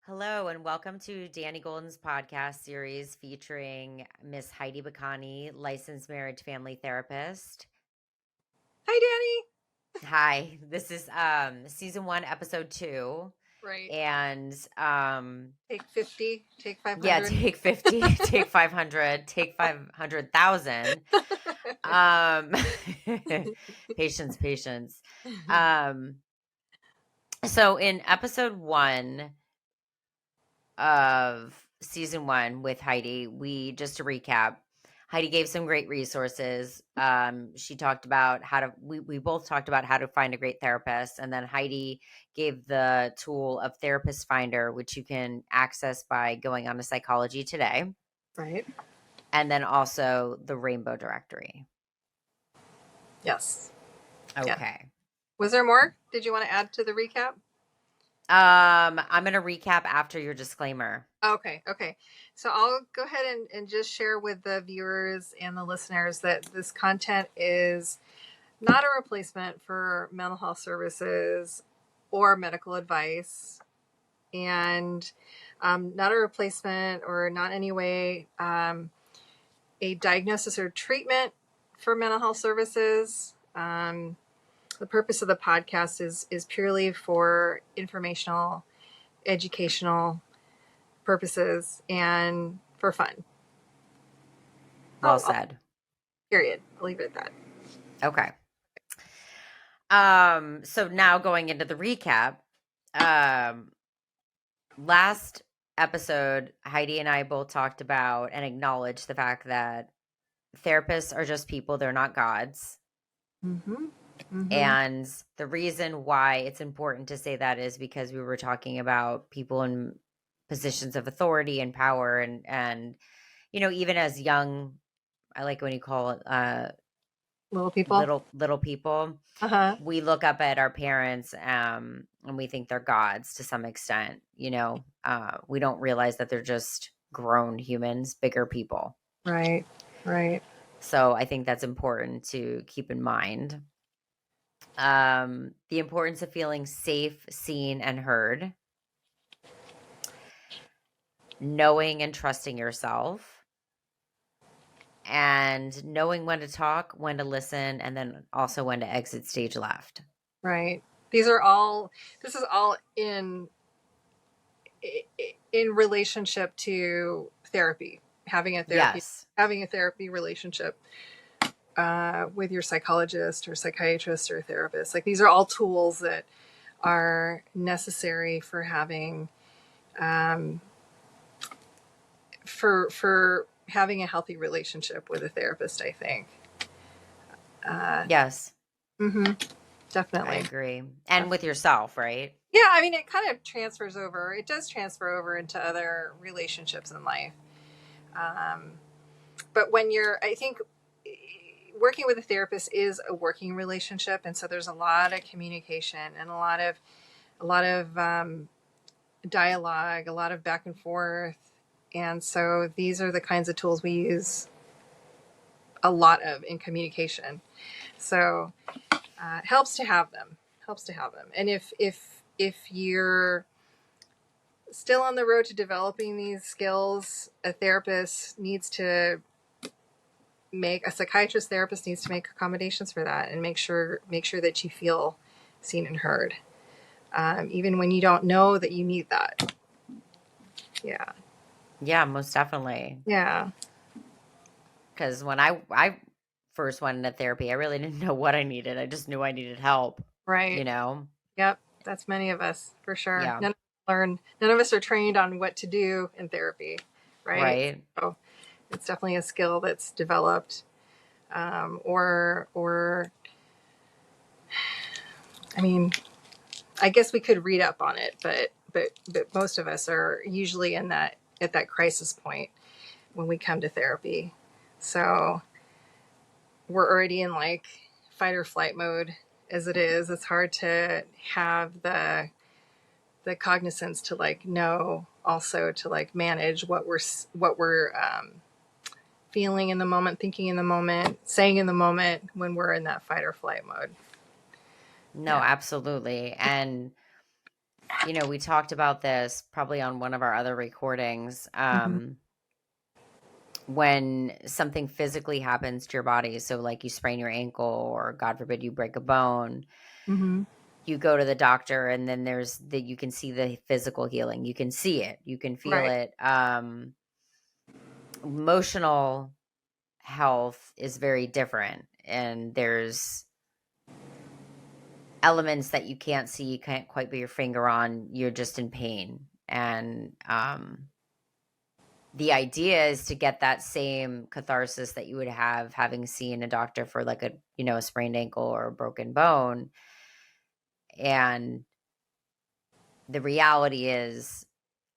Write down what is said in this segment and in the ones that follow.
Hello, and welcome to Danny Golden's podcast series featuring Miss Heidi Bacani, licensed marriage family therapist. Hi, Hi, this is season 1, episode 2. Danny. Right. And Take 50, take 500. yeah, take 50, take 500, take 500,000. Patience. So in episode 1 of season 1 with Heidi, just to recap, Heidi gave some great resources. She talked about we both talked about how to find a great therapist. And then Heidi gave the tool of Therapist Finder, which you can access by going on to Psychology Today. Right. And then also the Rainbow Directory. Yes. Okay. Yeah. Was there more? Did you want to add to the recap? I'm going to recap after your disclaimer. Okay. So I'll go ahead and just share with the viewers and the listeners that this content is not a replacement for mental health services or medical advice, and not a replacement or not in any way a diagnosis or treatment for mental health services. The purpose of the podcast is purely for informational, educational purposes and for fun. Well said. Period. I'll leave it at that. Okay. So now going into the recap, last episode, Heidi and I both talked about and acknowledged the fact that therapists are just people. They're not gods. Mm-hmm. And the reason why it's important to say that is because we were talking about people in positions of authority and power and even as young, I like when you call it little people. Little people. We look up at our parents and we think they're gods to some extent. We don't realize that they're just grown humans, bigger people. Right. So I think that's important to keep in mind. The importance of feeling safe, seen, and heard. Knowing and trusting yourself. And knowing when to talk, when to listen, and then also when to exit stage left. Right. This is all in relationship to therapy, having a therapy relationship with your psychologist or psychiatrist or therapist. Like, these are all tools that are necessary for having for having a healthy relationship with a therapist, I think. Yes. Definitely. I agree. And with yourself, right? Yeah, I mean, it kind of transfers over. It does transfer over into other relationships in life. But I think working with a therapist is a working relationship. And so there's a lot of communication and a lot of dialogue, a lot of back and forth. And so these are the kinds of tools we use a lot of in communication. So it helps to have them. And if you're still on the road to developing these skills, a psychiatrist therapist needs to make accommodations for that and make sure that you feel seen and heard, even when you don't know that you need that. Yeah, most definitely. Yeah. Because when I first went into therapy, I really didn't know what I needed. I just knew I needed help. Right. Yep. That's many of us, for sure. Yeah. None of us are trained on what to do in therapy. Right. So it's definitely a skill that's developed. Or I mean, I guess we could read up on it, but most of us are usually at that crisis point when we come to therapy. So we're already in like fight or flight mode as it is. It's hard to have the cognizance to like know, also to like manage what we're feeling in the moment, thinking in the moment, saying in the moment when we're in that fight or flight mode. No, absolutely. And we talked about this probably on one of our other recordings. Mm-hmm. When something physically happens to your body, so like you sprain your ankle or God forbid you break a bone, Mm-hmm. you go to the doctor and then you can see the physical healing. You can see it, you can feel Right. it. Emotional health is very different, and there's elements that you can't see, you can't quite put your finger on, you're just in pain. And the idea is to get that same catharsis that you would have having seen a doctor for like a sprained ankle or a broken bone. And the reality is,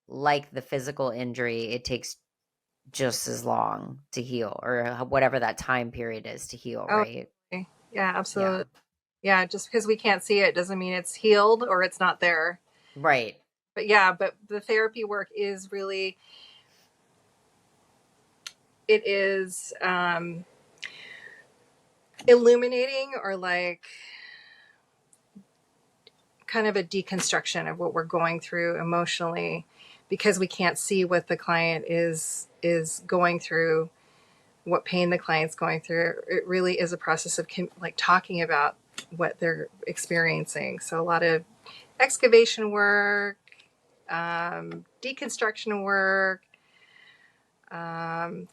like the physical injury, it takes just as long to heal, or whatever that time period is to heal, Oh, right? okay. Yeah, Yeah. absolutely. Yeah, just because we can't see it doesn't mean it's healed or it's not there. Right. But yeah, but the therapy work is really, it is illuminating, or like kind of a deconstruction of what we're going through emotionally, because we can't see what the client is going through, what pain the client's going through. It really is a process of like talking about what they're experiencing. So a lot of excavation work, deconstruction work,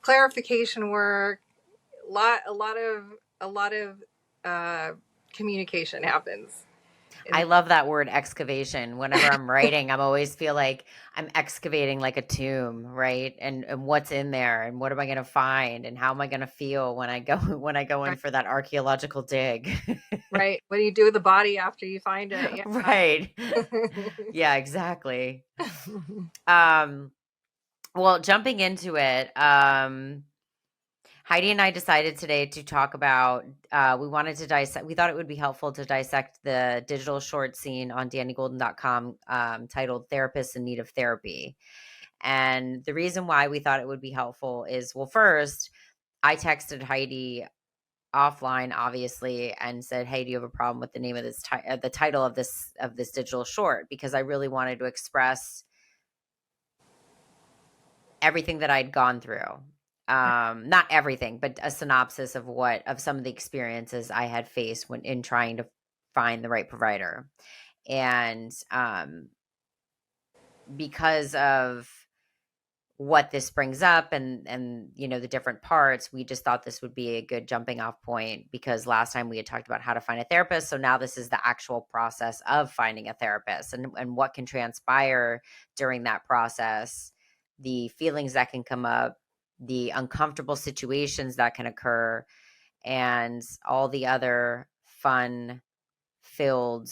clarification work. A lot of uh, communication happens. I And love that word excavation. Whenever I'm writing, I'm always feel like I'm excavating like a tomb, right? And what's in there, and what am I going to find, and how am I going to feel when I go when I go in right, for that archaeological dig? right. What do you do with the body after you find it? Yeah. Right. Yeah, exactly. Um well, jumping into it, Heidi and I decided today to talk about, we wanted to dissect, we thought it would be helpful to dissect the digital short scene on dannygolden.com, titled Therapists in Need of Therapy. And the reason why we thought it would be helpful is, well, first, I texted Heidi offline, obviously, and said, "Hey, do you have a problem with the name of the title of this digital short?" Because I really wanted to express everything that I'd gone through. Not everything, but a synopsis of some of the experiences I had faced when in trying to find the right provider. And because of what this brings up, and the different parts, we just thought this would be a good jumping off point, because last time we had talked about how to find a therapist, so now this is the actual process of finding a therapist, and what can transpire during that process, the feelings that can come up, the uncomfortable situations that can occur, and all the other fun filled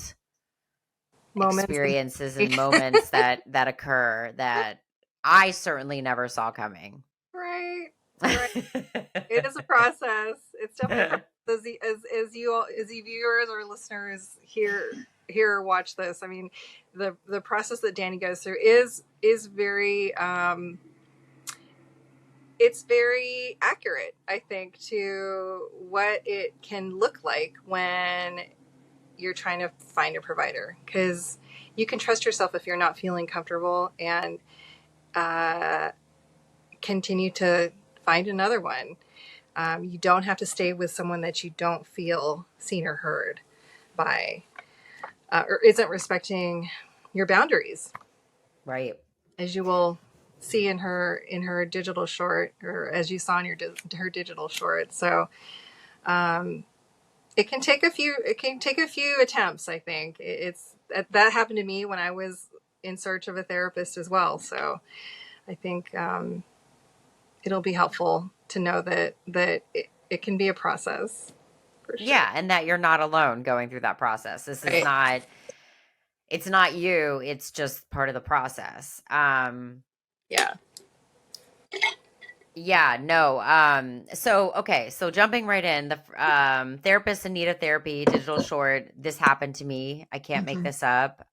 Moments in experiences and moments that occur that I certainly never saw coming. right, right. It is a process. It's definitely a process. As you viewers or listeners hear or watch this, I mean, the process that Danny goes through is very it's very accurate, I think, to what it can look like when you're trying to find a provider, because you can trust yourself if you're not feeling comfortable, and uh, continue to find another one. You don't have to stay with someone that you don't feel seen or heard by, or isn't respecting your boundaries, Right. as you will see in her digital short, or as you saw in her digital short. So um, it can take a few attempts. I think it's that happened to me when I was in search of a therapist as well. So I think it'll be helpful to know that it can be a process for sure. Yeah, and that you're not alone going through that process. This is Right. not It's not you, it's just part of the process. Yeah. Yeah, no. So okay, so jumping right in, the therapist in need of therapy, digital short, this happened to me. I can't make Hmm. this up.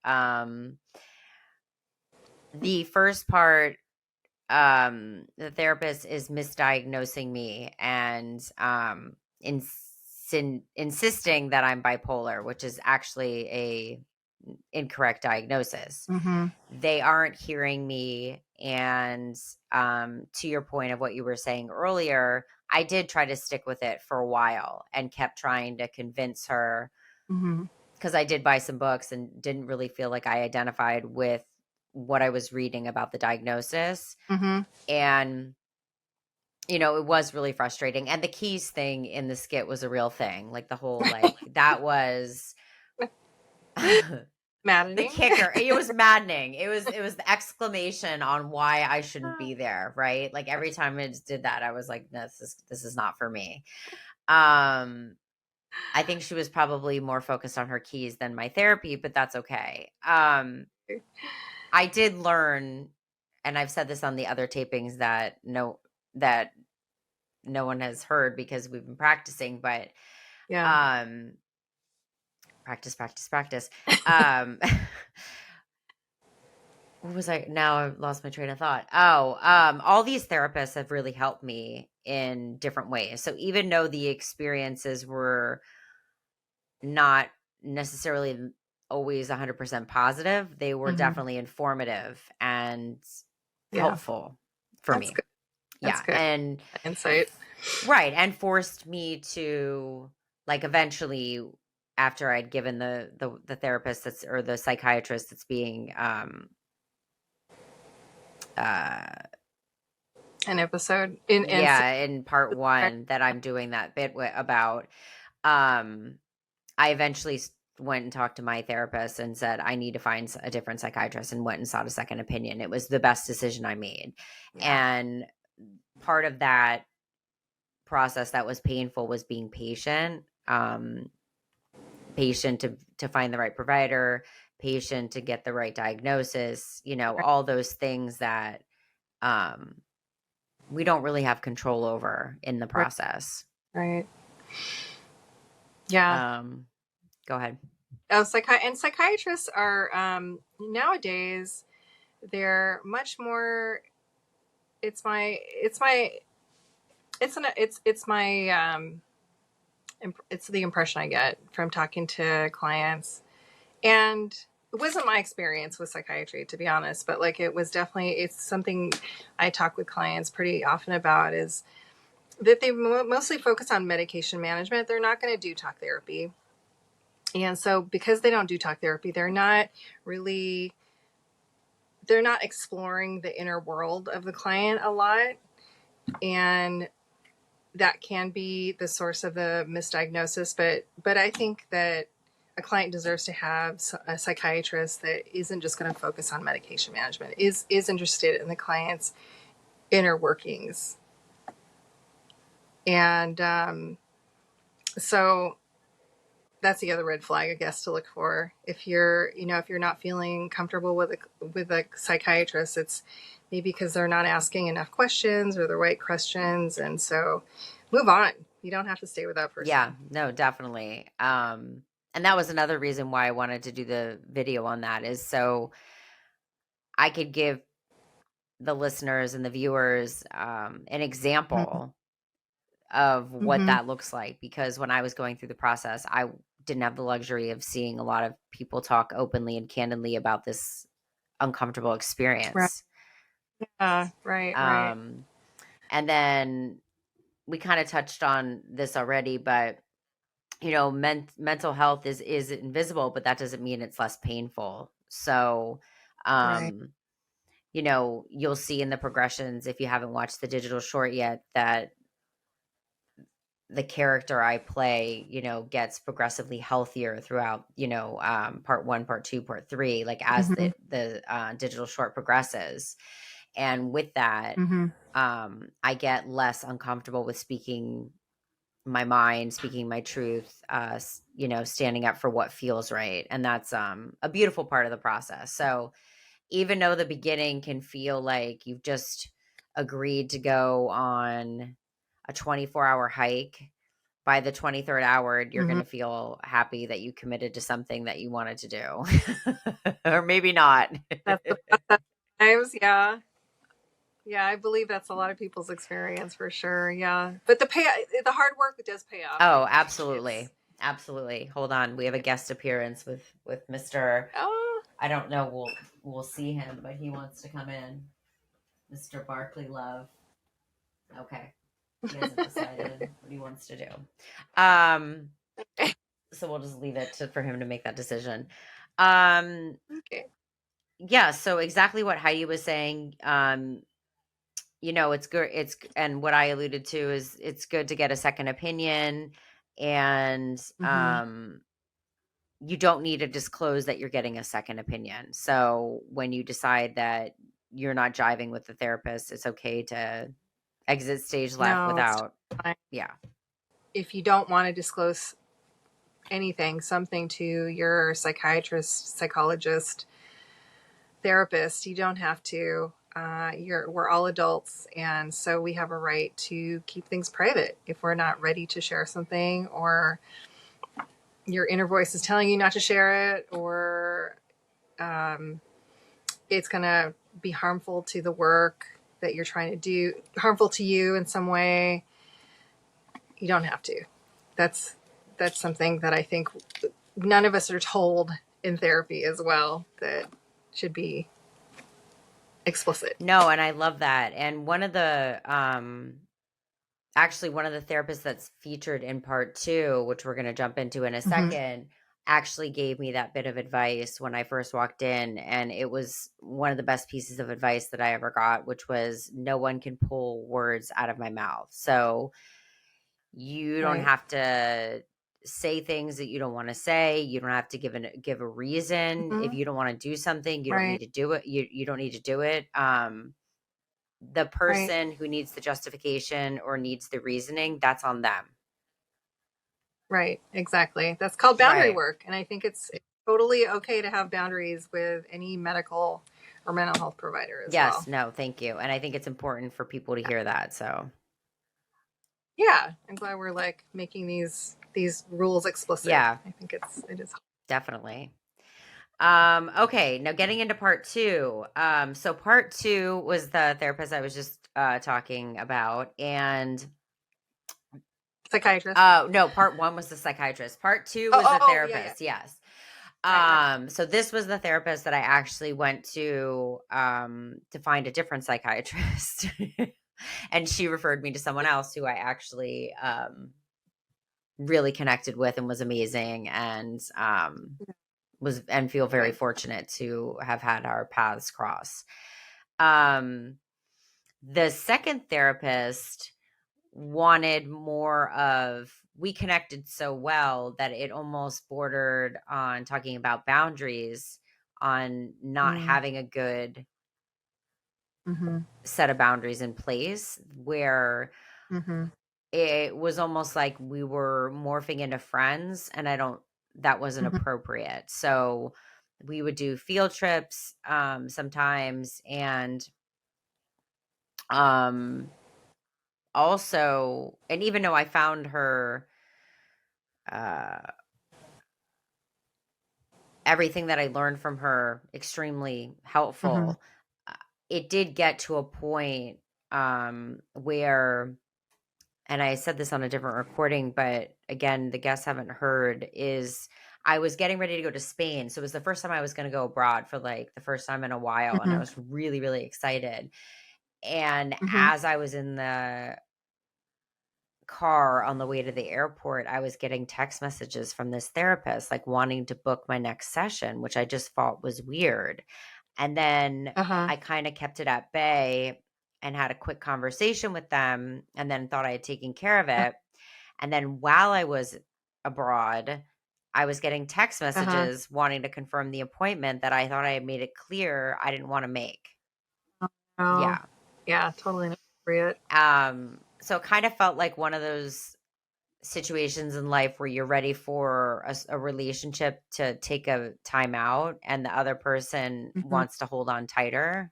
The first part, the therapist is misdiagnosing me, and insisting that I'm bipolar, which is actually incorrect diagnosis. Mm-hmm. They aren't hearing me. And to your point of what you were saying earlier, I did try to stick with it for a while and kept trying to convince her, Mm-hmm. because I did buy some books and didn't really feel like I identified with what I was reading about the diagnosis. Mm-hmm. And, it was really frustrating. And the keys thing in the skit was a real thing. Like the whole, like, that was the Maddening. kicker. It was maddening. It was the exclamation on why I shouldn't be there, right? Like every time it did that, I was like, no, this is not for me. I think she was probably more focused on her keys than my therapy, but that's okay. I did learn, and I've said this on the other tapings that no one has heard because we've been practicing, but Yeah. practice. Um, what was I? Now I've lost my train of thought. Oh, all these therapists have really helped me in different ways. So even though the experiences were not necessarily always 100% positive, they were Mm-hmm. definitely informative and Yeah. helpful for That's me. good. That's Yeah. good And insight. right. And forced me to, like, eventually, after I'd given the therapist or the psychiatrist that's being uh An episode in yeah, in part one that I'm doing that bit about, um I eventually went and talked to my therapist and said, I need to find a different psychiatrist, and went and sought a second opinion. It was the best decision I made. yeah. And part of that process that was painful was being patient, patient to find the right provider, patient to get the right diagnosis, Right. all those things that um, we don't really have control over in the Right. process. Right. Yeah. Um, Go ahead. Oh, psychiatrists are nowadays they're much more. It's my it's my it's the impression I get from talking to clients, and it wasn't my experience with psychiatry, to be honest, but like it was definitely it's something I talk with clients pretty often about is that they mostly focus on medication management. They're not going to do talk therapy. And so because they don't do talk therapy, really they're not exploring the inner world of the client a lot. And that can be the source of the misdiagnosis. But I think that a client deserves to have a psychiatrist that isn't just going to focus on medication management, is interested in the client's inner workings. And so that's the other red flag, I guess, to look for. If you're not feeling comfortable with a psychiatrist, it's maybe because they're not asking enough questions or the right questions, and so move on. You don't have to stay with that Yeah, person. no, definitely. And that was another reason why I wanted to do the video on that, is so I could give the listeners and the viewers an Mm-hmm. example of what Mm-hmm. that looks like. Because when I was going through the process, I didn't have the luxury of seeing a lot of people talk openly and candidly about this uncomfortable Right. experience. Right. Right. Um, and then we kind of touched on this already, but mental health is invisible, but that doesn't mean it's less painful. So, Right. um, you'll see in the progressions, if you haven't watched the digital short yet, that the character I play, gets progressively healthier throughout, part one, part two, part three, like as Mm-hmm. the digital short progresses. And with that, Mm-hmm. I get less uncomfortable with speaking my mind, speaking my truth, standing up for what feels right. And that's a beautiful part of the process. So even though the beginning can feel like you've just agreed to go on a 24-hour hike, by the 23rd hour, you're going Mm-hmm. to feel happy that you committed to something that you wanted to do. Or maybe not. That's the process. Times, yeah. Yeah, I believe that's a lot of people's experience for sure. Yeah, but the hard work does pay off. Oh, I think it's absolutely. Absolutely. Hold on. We have a guest appearance with Mr. Oh, I don't know. We'll see him, but he wants to come in. Mr. Barkley Love. Okay. He hasn't decided what he wants to do. Um, so we'll just leave it for him to make that decision. okay. Yeah, so exactly what Heidi was saying. It's good. And what I alluded to is it's good to get a second opinion, and Mm-hmm. you don't need to disclose that you're getting a second opinion. So when you decide that you're not jiving with the therapist, it's okay to exit stage left No, it's without, fine. yeah. If you don't want to disclose something to your psychiatrist, psychologist, therapist, you don't have to. We're all adults, and so we have a right to keep things private if we're not ready to share something, or your inner voice is telling you not to share it, or it's going to be harmful to the work that you're trying to do, harmful to you in some way. You don't have to. That's something that I think none of us are told in therapy as well, that should be explicit. No, and I love that. And actually one of the therapists that's featured in part 2, which we're going to jump into in a Mm-hmm. second, actually gave me that bit of advice when I first walked in, and it was one of the best pieces of advice that I ever got, which was no one can pull words out of my mouth. So you don't Right. have to say things that you don't want to say. You don't have to give a reason. If Mm-hmm. you don't want to do something, you don't need Right. to do it. You don't need to do it. The Right. person who needs the justification or needs the reasoning, that's on them. Right. Exactly. That's called boundary Right. work. And I think it's totally okay to have boundaries with any medical or mental health provider as Yes, well. no, thank you. And I think it's important for people to hear that. So, Yeah. I'm glad we're like making these rules explicit. yeah, I think it is. definitely. Okay, now getting into part 2. So part 2 was the therapist I was just talking about, and Psychiatrist. no, part 1 was the psychiatrist. Part 2 Oh, was oh, the oh, yeah, yeah. therapist. Yes. Right. So this was the therapist that I actually went to find a different psychiatrist. And she referred me to someone else who I actually really connected with and was amazing, and feel very Good. fortunate to have had our paths cross. Um, the second therapist wanted more of, we connected so well that it almost bordered on talking about boundaries, on not Mm. having a good Mm-hmm. set of boundaries in place, where Mm-hmm. it was almost like we were morphing into friends, and that wasn't Mm-hmm. appropriate. So we would do field trips sometimes, and um also, and even though I found her uh everything that I learned from her extremely Mm-hmm. helpful, uh, it did get to a point where, and I said this on a different recording, but again, the guests haven't heard, is I was getting ready to go to Spain. So it was the first time I was going to go abroad for like the first time in a while. And I Mm-hmm. was really, really excited. And Mm-hmm. as I was in the car on the way to the airport, I was getting text messages from this therapist, like wanting to book my next session, which I just thought was weird. And then Uh-huh. I kind of kept it at bay and had a quick conversation with them, and then thought I had taken care of it. And then while I was abroad, I was getting text Uh-huh. messages wanting to confirm the appointment that I thought I had made it clear I didn't want to make. Oh, Yeah. yeah, totally inappropriate. So it kind of felt like one of those situations in life where you're ready for a relationship to take a time out, and the other person Mm-hmm. wants to hold on tighter.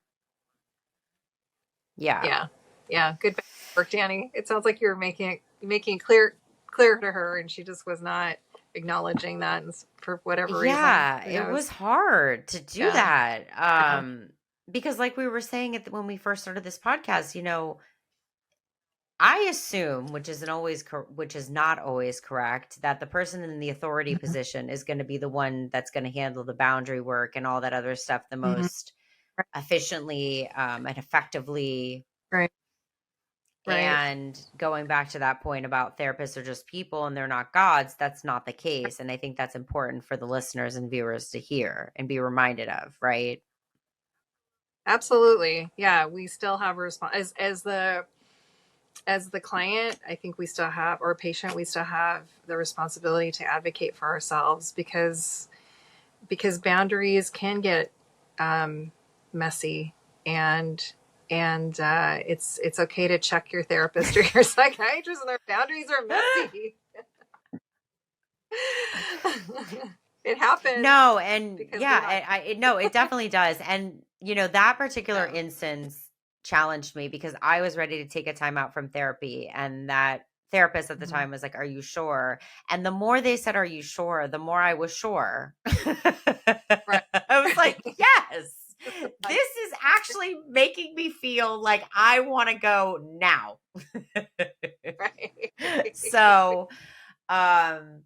Yeah. Yeah. Yeah. Good work, Danny. It sounds like you're making it clear to her, and she just was not acknowledging that for whatever reason. Yeah, Who it was knows? hard to do Yeah. that. Yeah. Because like we were saying when we first started this podcast, I assume, which is not always correct, that the person in the authority Mhm. position is going to be the one that's going to handle the boundary work and all that other stuff the Mhm. most efficiently and effectively. Right. Right. And going back to that point about therapists are just people and they're not gods, that's not the case. And I think that's important for the listeners and viewers to hear and be reminded of, right? Absolutely. Yeah, we still have a response as the client. I think we still have, or patient, we still have the responsibility to advocate for ourselves because boundaries can get messy, and it's okay to check your therapist or your psychiatrist and their boundaries are messy. It happens No, and because we're not. yeah, no, it definitely does. And that particular Yeah. instance challenged me because I was ready to take a time out from therapy, and that therapist at the Mhm. time was like, "Are you sure?" And the more they said, "Are you sure?" the more I was sure. I Right. was like, Right. "Yes, this is actually making me feel like I want to go now." Right. So, um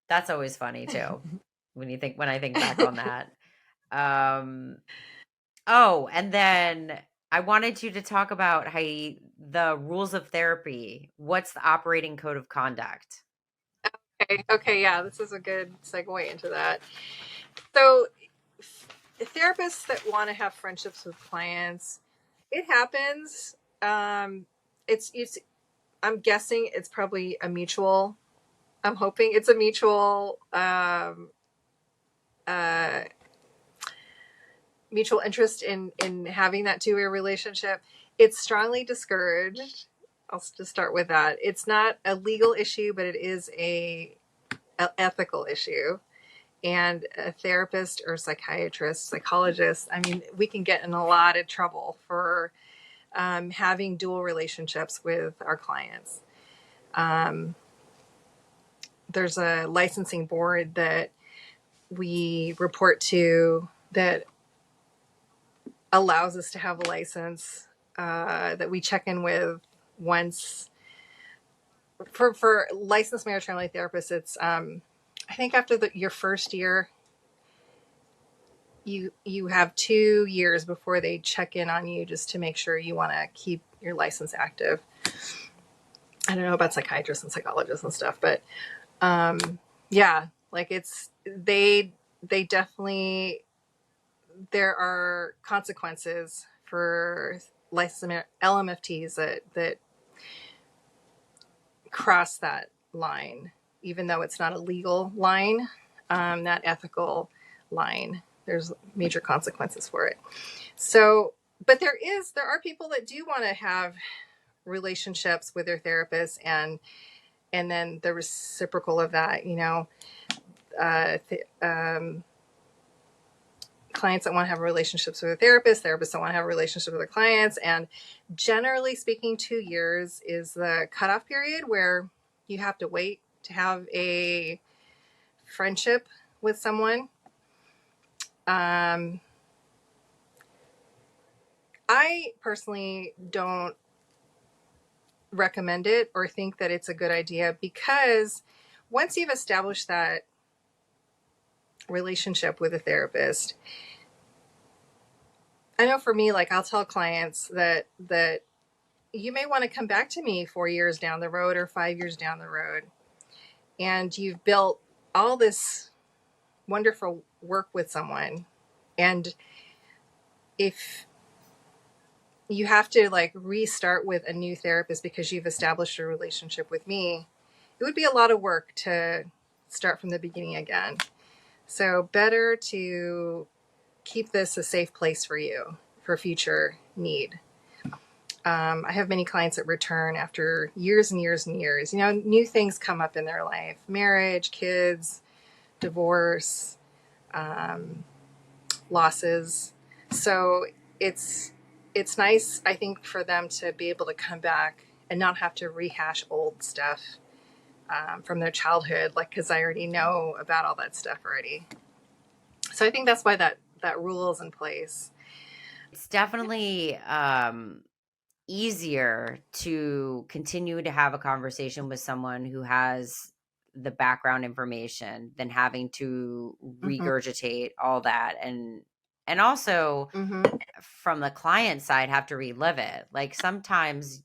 that's always funny too when I think back on that. Um, oh, and then I wanted you to talk about the rules of therapy. What's the operating code of conduct? Okay. Okay. Yeah, this is a good segue into that. So, therapists that want to have friendships with clients, it happens. It's. I'm guessing it's probably a mutual. I'm hoping it's a mutual uh, mutual interest in having that two-way relationship. It's strongly discouraged. I'll just start with that. It's not a legal issue, but it is a ethical issue. And a therapist or psychiatrist, psychologist, I mean, we can get in a lot of trouble for having dual relationships with our clients. Um, there's a licensing board that we report to that allows us to have a license that we check in with once for licensed marriage family therapists. It's I think after your first year, you have 2 years before they check in on you just to make sure you want to keep your license active. I don't know about psychiatrists and psychologists and stuff, but yeah, like they definitely, there are consequences for licensed LMFTs that cross that line, even though it's not a legal line, that ethical line. There's major consequences for it. So, but there are people that do want to have relationships with their therapist, and then the reciprocal of that, uh, th- um, clients that want to have relationships with their therapists, therapists that want to have a relationship with their clients. And generally speaking, 2 years is the cutoff period where you have to wait to have a friendship with someone. Um, I personally don't recommend it or think that it's a good idea, because once you've established that relationship with a therapist, I know for me, like I'll tell clients that you may want to come back to me 4 years down the road or 5 years down the road, and you've built all this wonderful work with someone. And if you have to like restart with a new therapist because you've established a relationship with me, it would be a lot of work to start from the beginning again. So, better to keep this a safe place for you for future need. I have many clients that return after years and years and years. New things come up in their life: marriage, kids, divorce, um, losses. So it's it's nice, I think, for them to be able to come back and not have to rehash old stuff from their childhood, like because I already know about all that stuff already. So I think that's why that rule is in place. It's definitely easier to continue to have a conversation with someone who has the background information than having to Mm-hmm. regurgitate all that, and also Mm-hmm. from the client side have to relive it. Like sometimes,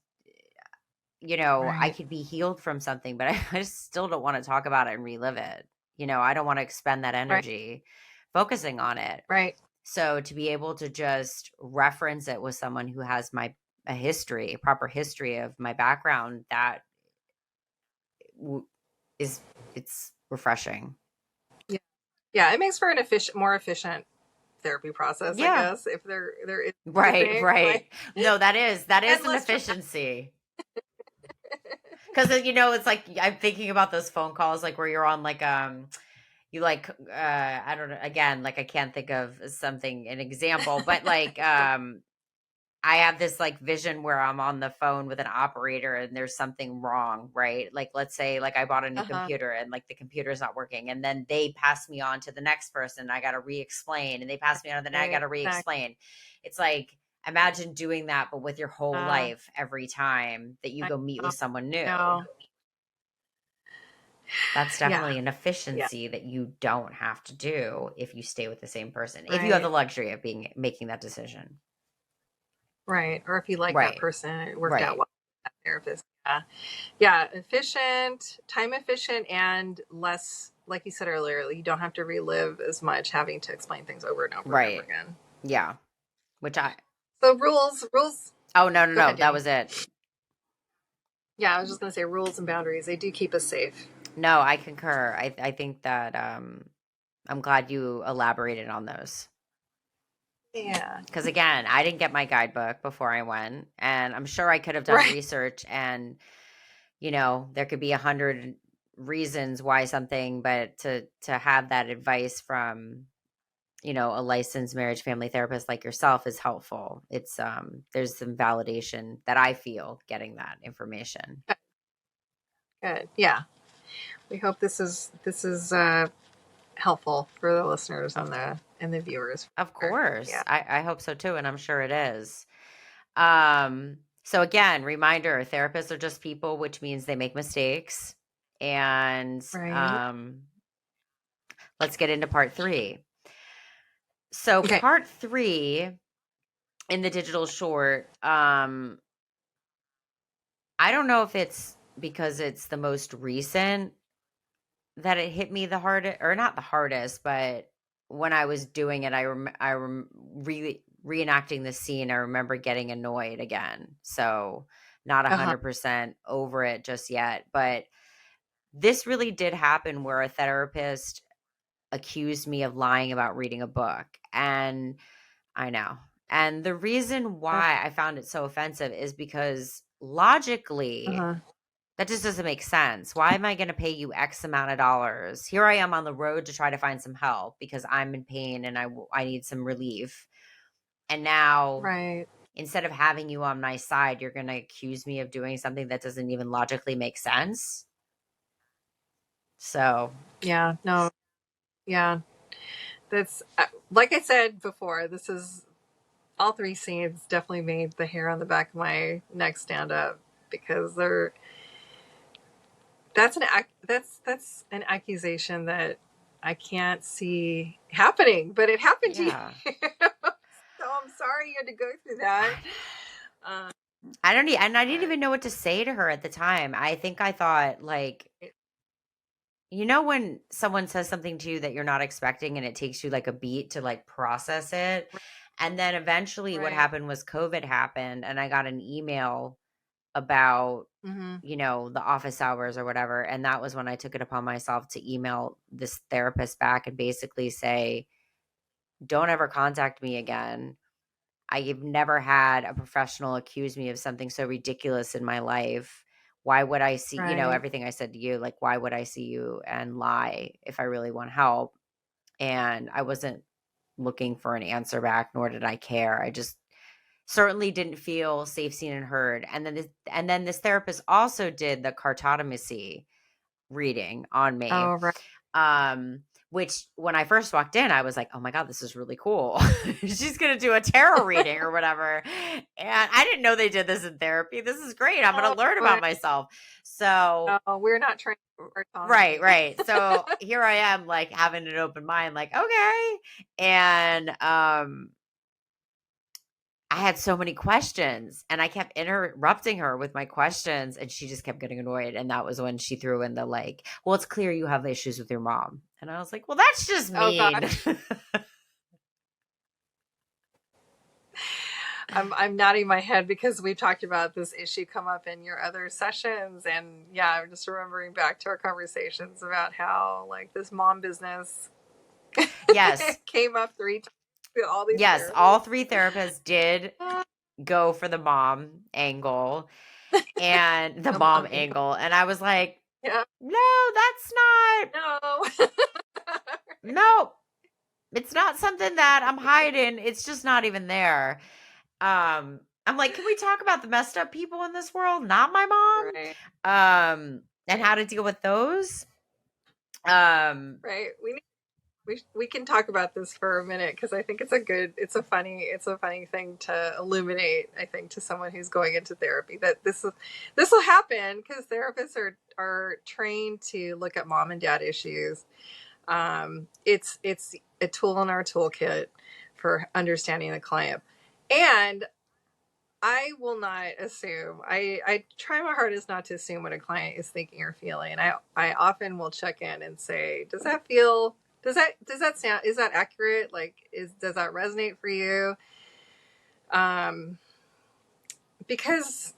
I Right. could be healed from something, but I just still don't want to talk about it and relive it. I don't want to expend that Right. energy focusing on it. Right. So to be able to just reference it with someone who has a proper history of my background, that w- is it's refreshing. Yeah. Yeah. It makes for an more efficient therapy process, I Yeah. guess, if there is such a Right, thing. right. Like, No, that is and an less dramatic. efficiency. Because it's like I'm thinking about those phone calls, like where you're on like you like I don't know, again, like I can't think of an example, but like I have this like vision where I'm on the phone with an operator and there's something wrong, right? Like let's say like I bought a new Uh-huh. computer and like the computer's not working, and then they pass me on to the next person. I got to re-explain, and they pass me on to the next. I got Right. to Exactly. re-explain. It's like imagine doing that, but with your whole Uh, life every time that you I go meet know. with someone I new. know. That's Yeah. definitely an Yeah. efficiency that you don't have to do if you stay with the same person. If you have the Right. luxury of being making that decision. Right. Or if you like that Right. person, it worked out Right. well with that therapist. Yeah. Yeah. Efficient, time efficient, and less, like you said earlier, you don't have to relive as much having to explain things over and over and over Right. again. Yeah. Which I So rules. Oh, no, no, Go ahead, no. That Danny. was it. Yeah, I was just going to say rules and boundaries. They do keep us safe. No, I concur. I think that I'm glad you elaborated on those. Yeah. Because again, I didn't get my guidebook before I went, and I'm sure I could have done Right. research, and there could be 100 reasons why something, but to have that advice from a licensed marriage family therapist like yourself is helpful. It's there's some validation that I feel getting that information. Good. Yeah. We hope this is helpful for the listeners Of and the viewers. of For sure. course. Yeah. I hope so too, and I'm sure it is. So again, reminder, therapists are just people, which means they make mistakes. And Right. let's get into part 3. So Okay. part 3 in the digital short, I don't know if it's because it's the most recent that it hit me the hardest, or not the hardest, but when I was doing it, really reenacting the scene. I remember getting annoyed again. So not Uh-huh. 100% over it just yet, but this really did happen where a therapist accused me of lying about reading a book. And I know. And the reason why I found it so offensive is because logically, Uh-huh. that just doesn't make sense. Why am I going to pay you X amount of dollars? Here I am on the road to try to find some help because I'm in pain and I need some relief. And now, Right. instead of having you on my side, you're going to accuse me of doing something that doesn't even logically make sense. So, Yeah. No. Yeah. That's like I said before, this is all three scenes definitely made the hair on the back of my neck stand up because that's an accusation that I can't see happening, but it happened to you. yeah. So I'm sorry you had to go through that. Uh, I don't need, and I didn't but even know what to say to her at the time. I think I thought like, when someone says something to you that you're not expecting and it takes you like a beat to like process it. And then eventually what right. happened was COVID happened and I got an email about, Mm-hmm. the office hours or whatever. And that was when I took it upon myself to email this therapist back and basically say, don't ever contact me again. I've never had a professional accuse me of something so ridiculous in my life. Why would I see, Right. everything I said to you, like, why would I see you and lie if I really want help? And I wasn't looking for an answer back, nor did I care. I just certainly didn't feel safe, seen, and heard. And then this therapist also did the cartomacy reading on me, Oh, right. um, which when I first walked in, I was like, oh my God, this is really cool. She's going to do a tarot reading or whatever. And I didn't know they did this in therapy. This is great. I'm going Oh, to learn about right. myself. So, No, we're not trained for right, autonomy. right. So here I am, like having an open mind, like, okay. And, I had so many questions and I kept interrupting her with my questions and she just kept getting annoyed. And that was when she threw in the like, well, it's clear you have issues with your mom. And I was like, well, that's just Oh mean. gosh. I'm nodding my head because we talked about this issue come up in your other sessions, and yeah, I'm just remembering back to our conversations about how like this mom business Yes. came up 3 times with all these Yes. All therapists. 3 therapists did go for the mom angle and the The mom mom angle. angle. And I was like, Yeah. no, that's not, No. no, it's not something that I'm hiding. It's just not even there. I'm like, can we talk about the messed up people in this world, not my mom? Right. And Right. how to deal with those. Um, Right. We can talk about this for a minute because I think it's a funny thing to illuminate, I think, to someone who's going into therapy, that this will happen because therapists are trained to look at mom and dad issues. It's a tool in our toolkit for understanding the client. And I will not assume. I try my hardest not to assume what a client is thinking or feeling. I often will check in and say, does that sound, is that accurate? Like, does that resonate for you? Um, because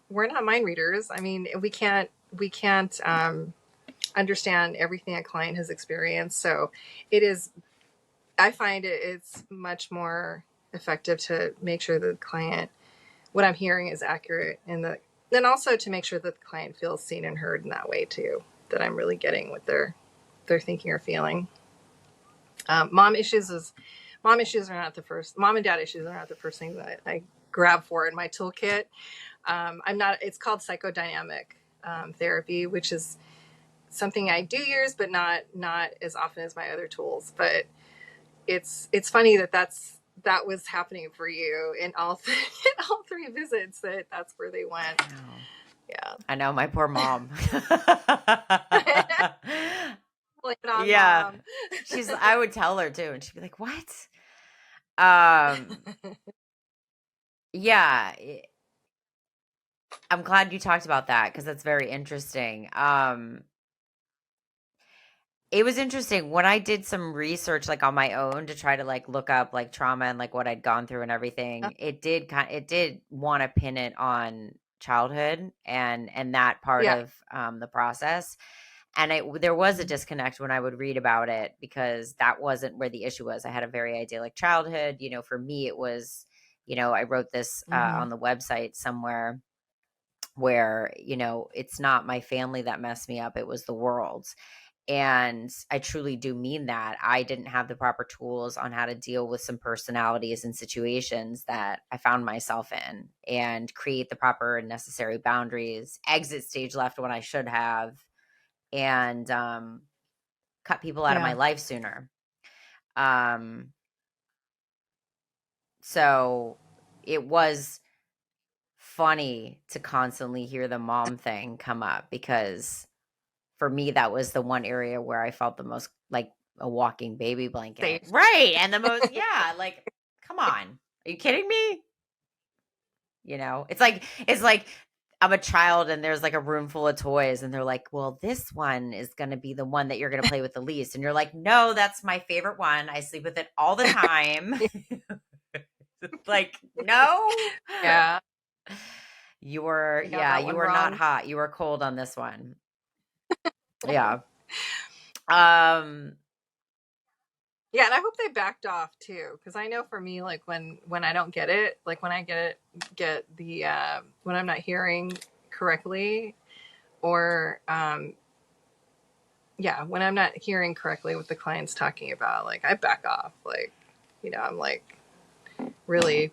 we're not mind readers. I mean, we can't understand everything a client has experienced. So it is. I find it's much more effective to make sure the client, what I'm hearing is accurate, and then also to make sure that the client feels seen and heard in that way too, that I'm really getting what they're thinking or feeling. um, mom issues is mom and dad issues are not the first thing that I grab for in my toolkit. I'm not It's called psychodynamic therapy, which is something I do use, but not as often as my other tools. But it's funny that was happening for you in all in all 3 visits, that's where they went. I know. Yeah. I know, my poor mom. Blame it on Yeah. mom. I would tell her too, and she'd be like, what? Um, yeah. I'm glad you talked about that because that's very interesting. It was interesting when I did some research, like, on my own to try to, like, look up, like, trauma and, like, what I'd gone through and everything. It did wanna pin it on childhood and that part Yeah. of, the process, and there was a disconnect when I would read about it because that wasn't where the issue was. I had a very idyllic childhood. For me, it was, I wrote this, Mm-hmm. on the website somewhere where, it's not my family that messed me up, it was the world. And I truly do mean that. I didn't have the proper tools on how to deal with some personalities and situations that I found myself in and create the proper and necessary boundaries, exit stage left when I should have, and cut people out of my Yeah. life sooner. Um, so it was funny to constantly hear the mom thing come up because for me, that was the one area where I felt the most like a walking baby blanket. Safe. Right. And the most, yeah, like, come on. Are you kidding me? It's like I'm a child and there's like a room full of toys and they're like, well, this one is going to be the one that you're going to play with the least. And you're like, no, that's my favorite one. I sleep with it all the time. Like, no, Yeah. You got yeah, that you one are not wrong. hot. You are cold on this one. Yeah. Um, Yeah, and I hope they backed off too, because I know for me, like when I don't get it, like when I get the when I'm not hearing correctly, or yeah, when I'm not hearing correctly what the client's talking about, like I back off, like I'm like really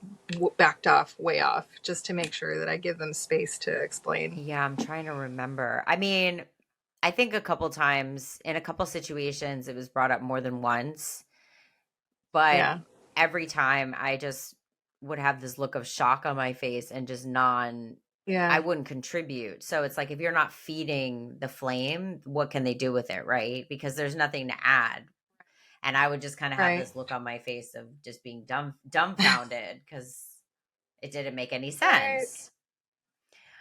backed off, way off, just to make sure that I give them space to explain. yeah, I'm trying to remember. I mean, I think a couple times in a couple situations it was brought up more than once, but Yeah. every time I just would have this look of shock on my face and just I Yeah. wouldn't contribute. So it's like if you're not feeding the flame, what can they do with it, right? Because there's nothing to add. And I would just kind of have Right. this look on my face of just being dumbfounded because it didn't make any Right. sense.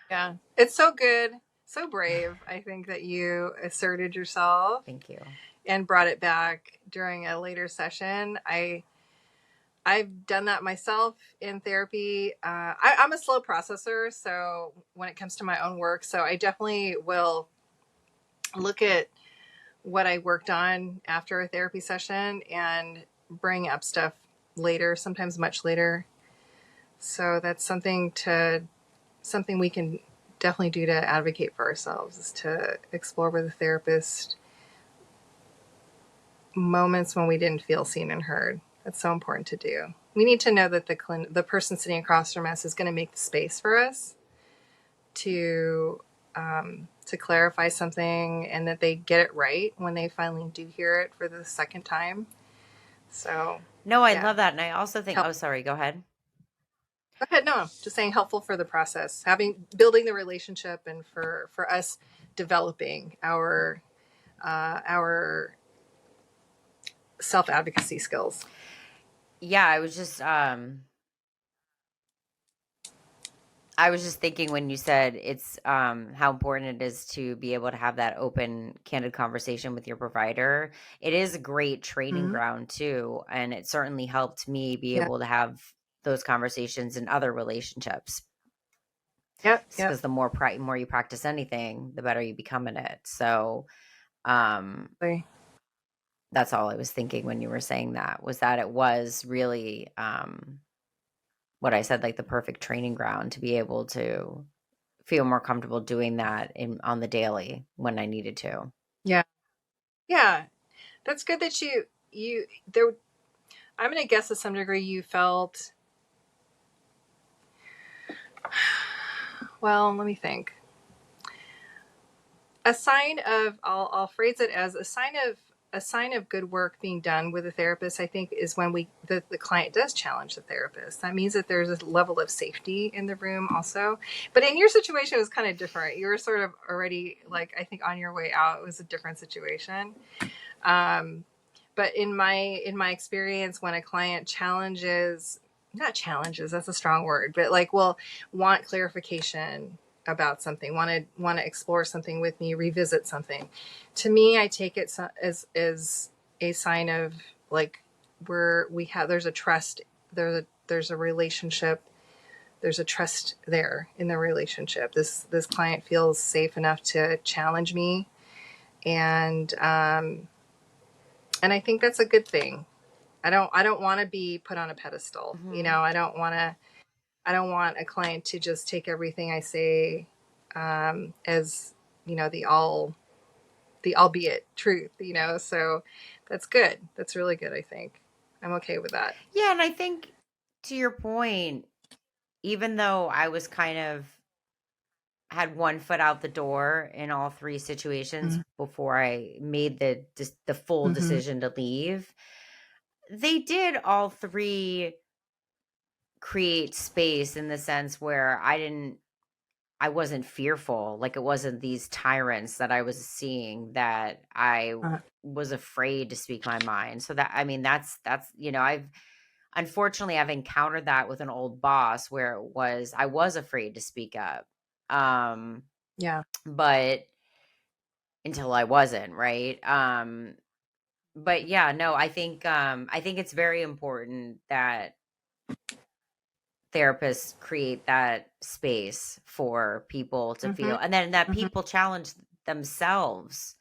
Yeah. It's so good. So brave, I think, that you asserted yourself Thank you. and brought it back during a later session. I've done that myself in therapy. I'm a slow processor, so when it comes to my own work, so I definitely will look at what I worked on after a therapy session and bring up stuff later, sometimes much later. So that's something we can definitely do to advocate for ourselves, is to explore with a therapist moments when we didn't feel seen and heard. That's so important to do. We need to know that the person sitting across from us is going to make the space for us to clarify something, and that they get it right when they finally do hear it for the second time. So, No, I yeah. love that. And I also think, Help. oh, sorry, go ahead. Go ahead. No, just saying helpful for the process, building the relationship, and for us developing our self advocacy skills. Yeah, I was just thinking when you said it's how important it is to be able to have that open, candid conversation with your provider. It is a great training Mm-hmm. ground too, and it certainly helped me be Yeah. able to have those conversations in other relationships. Yep. Just Yep. because the more you practice anything, the better you become in it. So, um, that's all I was thinking when you were saying that, was that it was really what I said, like the perfect training ground to be able to feel more comfortable doing that on the daily when I needed to. Yeah. Yeah. That's good that you there. I'm going to guess to some degree you felt. Well, let me think. A sign of I'll phrase it as a sign of good work being done with a therapist, I think, is when the client does challenge the therapist. That means that there's a level of safety in the room also. But in your situation, it was kind of different. You were sort of already, like, I think, on your way out. It was a different situation. Um, but in my experience, when a client challenges, not challenges, that's a strong word, but like will want clarification about something, want to explore something with me, revisit something, to me, I take it as a sign of, like, we have there's a trust, there's a relationship, there's a trust there in the relationship. This client feels safe enough to challenge me, and I think that's a good thing. I don't want to be put on a pedestal. Hmm. I don't want a client to just take everything I say as, the albeit truth. So that's good. That's really good. I think I'm okay with that. Yeah, and I think to your point, even though I was kind of had one foot out the door in all three situations before I made the full Mm-hmm. decision to leave, they did all three create space in the sense where I wasn't fearful. Like it wasn't these tyrants that I was seeing that I Uh, was afraid to speak my mind. So that, I mean, I've unfortunately I've encountered that with an old boss where I was afraid to speak up. Um, yeah. but until I wasn't, right? But yeah, no, I think it's very important that therapists create that space for people to Mm-hmm. feel, and then that Mm-hmm. people challenge themselves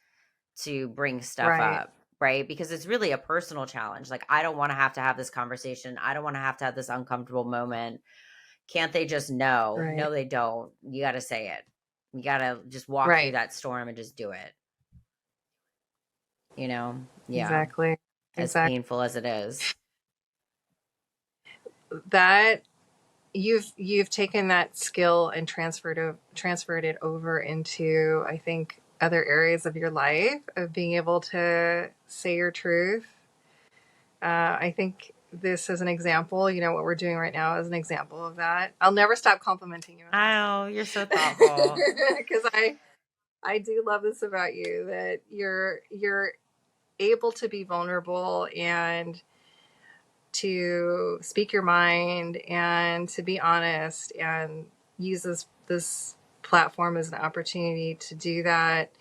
to bring stuff Right. up, right? Because it's really a personal challenge. Like, I don't want to have this conversation. I don't want to have this uncomfortable moment. Can't they just know? Right. No, they don't. You got to say it. You got to just walk through Right. that storm and just do it, you know? Yeah. Exactly. As Exactly. painful as it is. That you've taken that skill and transferred it over into, I think, other areas of your life, of being able to say your truth. I think this is an example, what we're doing right now is an example of that. I'll never stop complimenting you. Oh, you're so thoughtful. Because I do love this about you, that you're able to be vulnerable and to speak your mind and to be honest and use this platform as an opportunity to do that.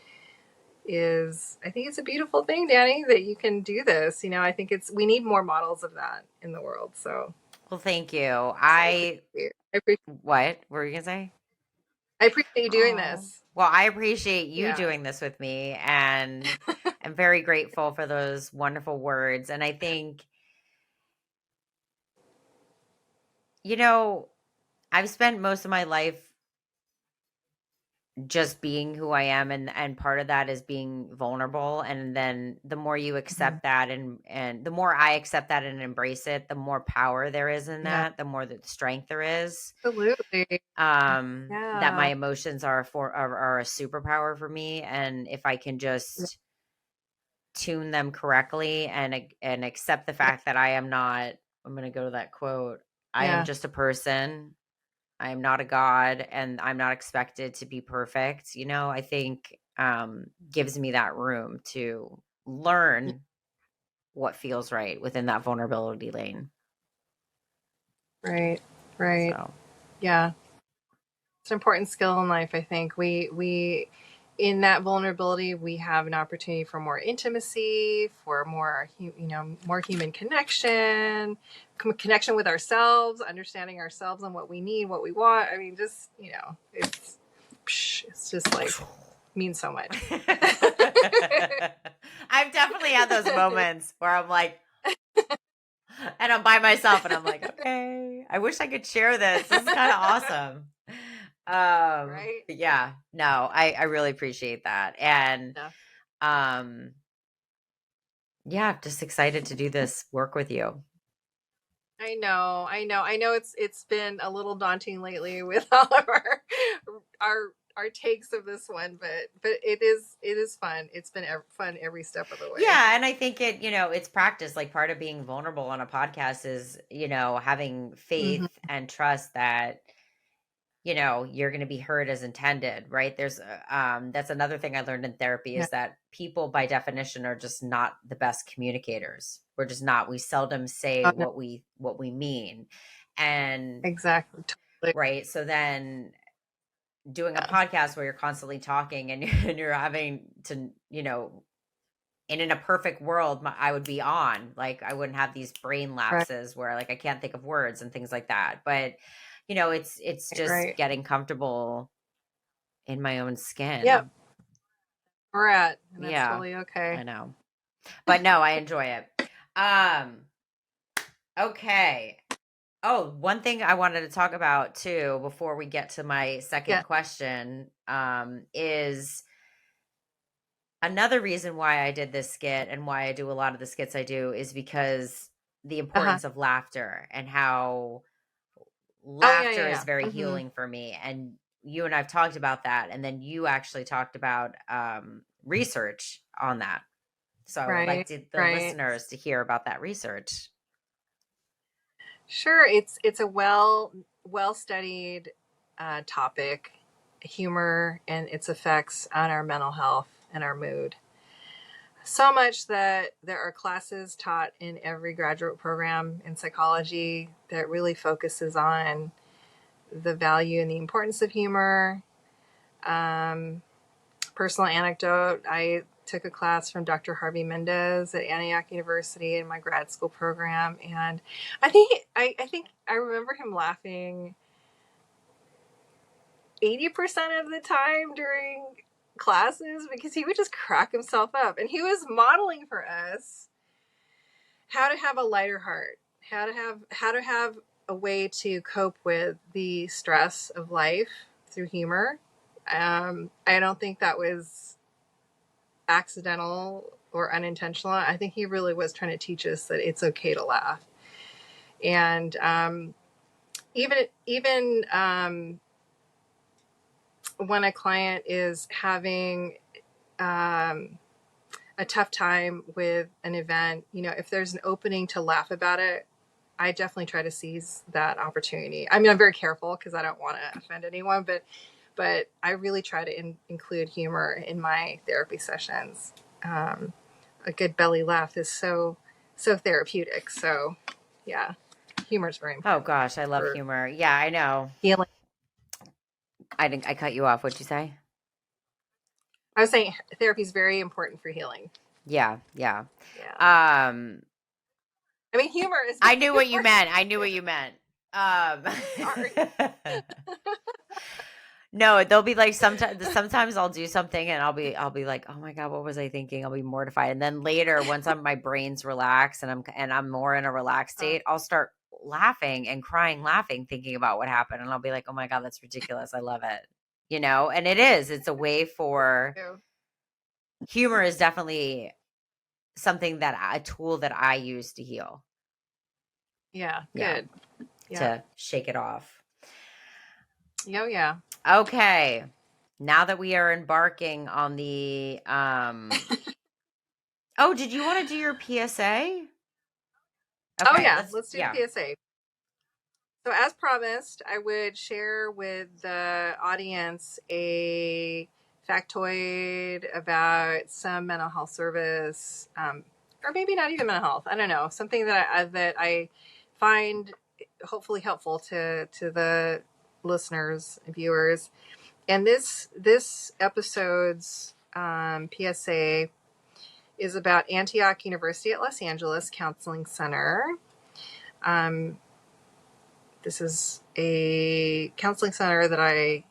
I think it's a beautiful thing, Danny, that you can do this. I think we need more models of that in the world. So Well, thank you. I appreciate you. What were you gonna say? I appreciate you doing Oh, this. well, I appreciate you Yeah. doing this with me, and I'm very grateful for those wonderful words. And I think, you know, I've spent most of my life just being who I am, and part of that is being vulnerable, and then the more you Mhm. accept that, and the more I accept that and embrace it, the more power there is in Yeah, that, the more the strength there is. absolutely. That my Yeah. emotions are a superpower for me, and if I can Yeah. just tune them correctly and accept the Yeah. fact that I am not, I'm going to go to that quote, I am Yeah. just a person. I am not a god, and I'm not expected to be perfect. I think gives me that room to learn what feels right within that vulnerability lane. Right. Right. So, Yeah. It's an important skill in life. I think we in that vulnerability we have an opportunity for more intimacy, for more human connection, connection with ourselves, understanding ourselves and what we need, what we want. I mean, just it's just like means so much. I've definitely had those moments where I'm like, and I'm by myself, and I'm like, okay, I wish I could share this. This is kind of awesome. Right. But yeah, no, I really appreciate that. And Yeah. um, yeah, just excited to do this work with you. I know it's been a little daunting lately with all of our takes of this one, but it is fun. It's been fun every step of the way. Yeah, and I think it's practice. Like, part of being vulnerable on a podcast is, having faith Hmm. and trust that you're going to be heard as intended, right? That's another thing I learned in therapy, Yeah. is that people by definition are just not the best communicators. We're just not. We seldom say Oh, no, what we mean. And exactly. Totally. right, so then doing a Yeah. podcast where you're constantly talking, and you're having to, and in a perfect world, I would be on, like, I wouldn't have these brain Right. lapses where, like, I can't think of words and things like that. But it's just Right. getting comfortable in my own Yep. skin. We're at, and that's Yeah, totally I okay. know. But no, I enjoy it. Um, okay. Oh, one thing I wanted to talk about too before we get to my second Yeah. question, is another reason why I did this skit, and why I do a lot of the skits I do, is because the Uh-huh. importance of laughter, and how Oh yeah, yeah, laughter is yeah. very Hmm. healing for me. And you and I've talked about that, and then you actually talked about research on that. So I would like Right. the Right. listeners to hear about that research. Sure. It's a well studied topic, humor and its effects on our mental health and our mood. So much that there are classes taught in every graduate program in psychology that really focuses on the value and the importance of humor. Um, Personal anecdote, I took a class from Dr. Harvey Mendez at Antioch University in my grad school program, and I think I remember him laughing 80% of the time during classes, because he would just crack himself up, and he was modeling for us how to have a lighter heart, how to have a way to cope with the stress of life through humor. I don't think that was accidental or unintentional. I think he really was trying to teach us that it's okay to laugh. And even when a client is having a tough time with an event, if there's an opening to laugh about it, I definitely try to seize that opportunity. I mean, I'm very careful because I don't want to offend anyone, but I really try to include humor in my therapy sessions. A good belly laugh is so therapeutic. So, yeah, humor is very Oh important gosh, I love for humor. Yeah, I know. healing. I cut you off. What'd you say? I was saying therapy is very important for healing. Yeah, yeah. Yeah, Um, I mean, humor is I very knew what you important meant. I knew too. what you meant. Um, Sorry. no, they'll be like sometimes I'll do something and I'll be like, oh my God, what was I thinking? I'll be mortified. And then later, once my brain's relaxed and I'm more in a relaxed state, I'll start laughing and crying, laughing, thinking about what happened. And I'll be like, oh my God, that's ridiculous. I love it. And it is. It's a way for humor is definitely something a tool that I use to heal. Yeah, Yeah. good. Yeah. To shake it off. Yeah. Okay. Now that we are embarking on the oh, did you want to do your PSA? Oh Okay, yeah, let's do the PSA. So as promised, I would share with the audience a factoid about some mental health service, or maybe not even mental health. I don't know, something that I find hopefully helpful to the listeners, viewers. And this episode's PSA is about Antioch University at Los Angeles Counseling Center. This is a counseling center that I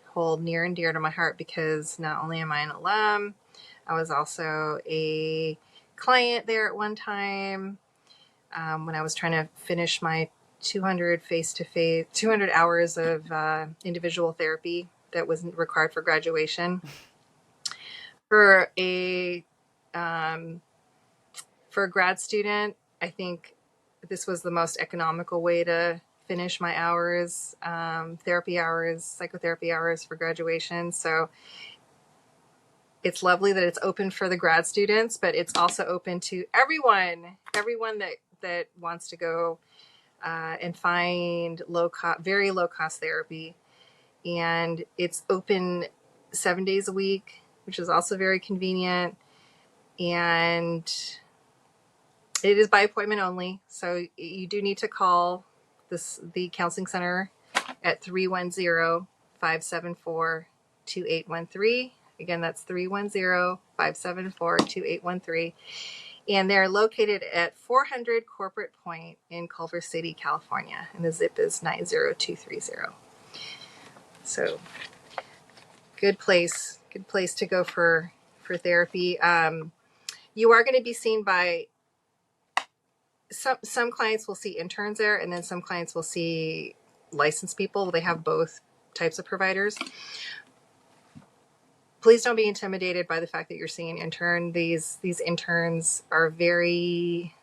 hold near and dear to my heart because not only am I an alum, I was also a client there at one time when I was trying to finish my 200 face-to-face, 200 hours of individual therapy that wasn't required for graduation. For a grad student, I think this was the most economical way to finish my hours, therapy hours, psychotherapy hours for graduation. So it's lovely that it's open for the grad students, but it's also open to everyone that wants to go and find very low cost therapy. And it's open 7 days a week, which is also very convenient. And it is by appointment only, so you do need to call the counseling center at 310-574-2813. Again, that's 310-574-2813. And they're located at 400 Corporate Point in Culver City, California. And the zip is 90230. So good place to go for therapy. You are going to be seen by some clients will see interns there, and then some clients will see licensed people. They have both types of providers. Please don't be intimidated by the fact that you're seeing an intern. These interns are very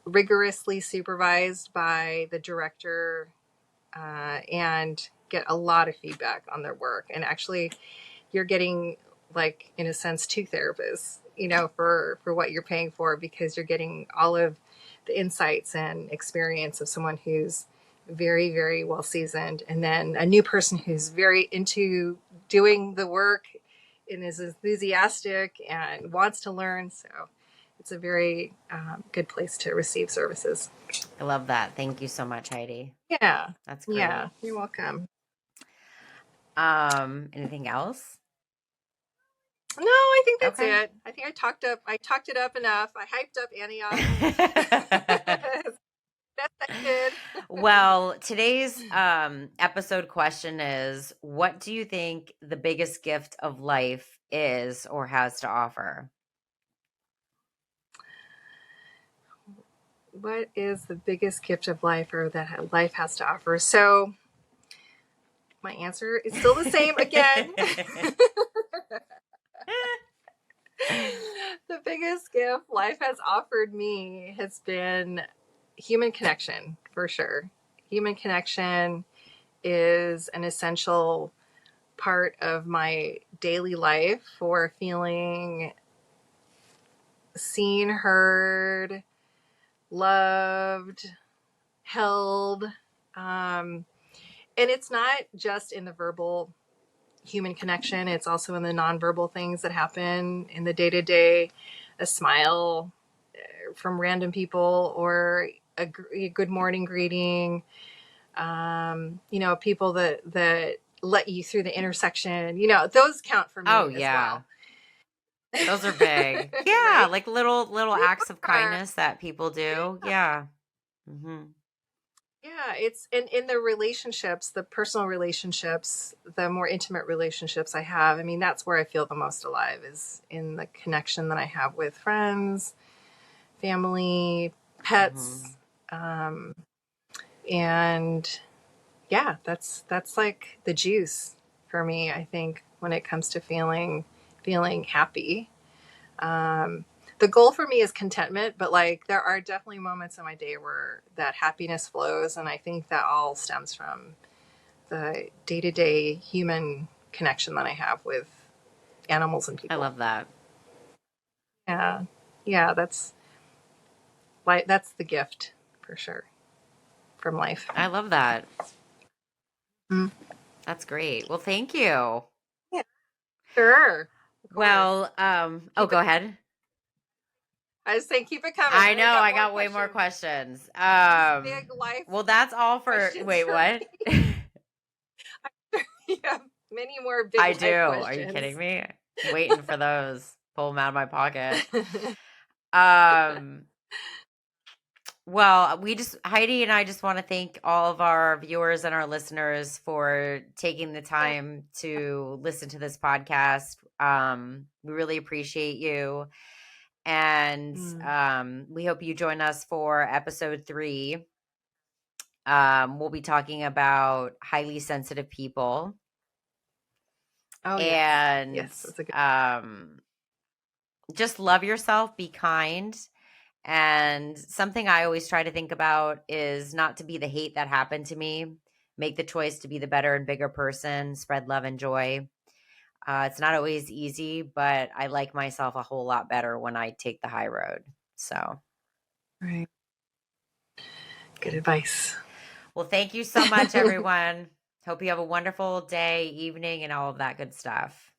rigorously supervised by the director and get a lot of feedback on their work. And actually, you're getting, like, in a sense, two therapists, for what you're paying for, because you're getting all of the insights and experience of someone who's very, very well seasoned, and then a new person who's very into doing the work and is enthusiastic and wants to learn. So it's a very good place to receive services. I love that. Thank you so much, Heidi. Yeah. That's great. Yeah, you're welcome. Anything else? No, I think that's Okay. it. I think I talked it up enough. I hyped up Antioch. That's good. Well, today's episode question is, what do you think the biggest gift of life is or has to offer? What is the biggest gift of life, or that life has to offer? So my answer is still the same again. The biggest gift life has offered me has been human connection, for sure. Human connection is an essential part of my daily life for feeling seen, heard, loved, held. And it's not just in the verbal human connection, it's also in the nonverbal things that happen in the day to day. A smile from random people, or a good morning greeting. People that let you through the intersection. Those count for Oh me as yeah. well. Those are big. Yeah, Right? like little They acts of are. kindness that people do. Yeah. Mhm. Yeah, it's in the relationships, the personal relationships, the more intimate relationships I have. I mean, that's where I feel the most alive, is in the connection that I have with friends, family, pets, Mhm. um, and yeah, that's like the juice for me. I think when it comes to feeling happy. Um, the goal for me is contentment, but like there are definitely moments in my day where that happiness flows, and I think that all stems from the day to day human connection that I have with animals and I people. love that. Yeah, yeah, that's the gift for sure from life. I love that. Mm. That's great. Well, thank you. Yeah, sure, of course. Well, oh, Keep go it. ahead. I was saying, keep it coming. I I know, got I more got way more questions. questions. These big life Well, that's all for, questions wait, for what? me. You have many more big I do. life Are you kidding questions. me? Waiting for those. Pull them out of my pocket. Um, well, Heidi and I just want to thank all of our viewers and our listeners for taking the Yeah. time to listen to this podcast. We really appreciate you. And Mm. we hope you join us for episode 3. We'll be talking about highly sensitive people. Oh yes, And yes, that's a good. just love yourself, be kind. And something I always try to think about is not to be the hate that happened to me. Make the choice to be the better and bigger person, spread love and joy. It's not always easy, but I like myself a whole lot better when I take the high road. So, Right. Good thank you. advice. Well, thank you so much, everyone. Hope you have a wonderful day, evening, and all of that good stuff.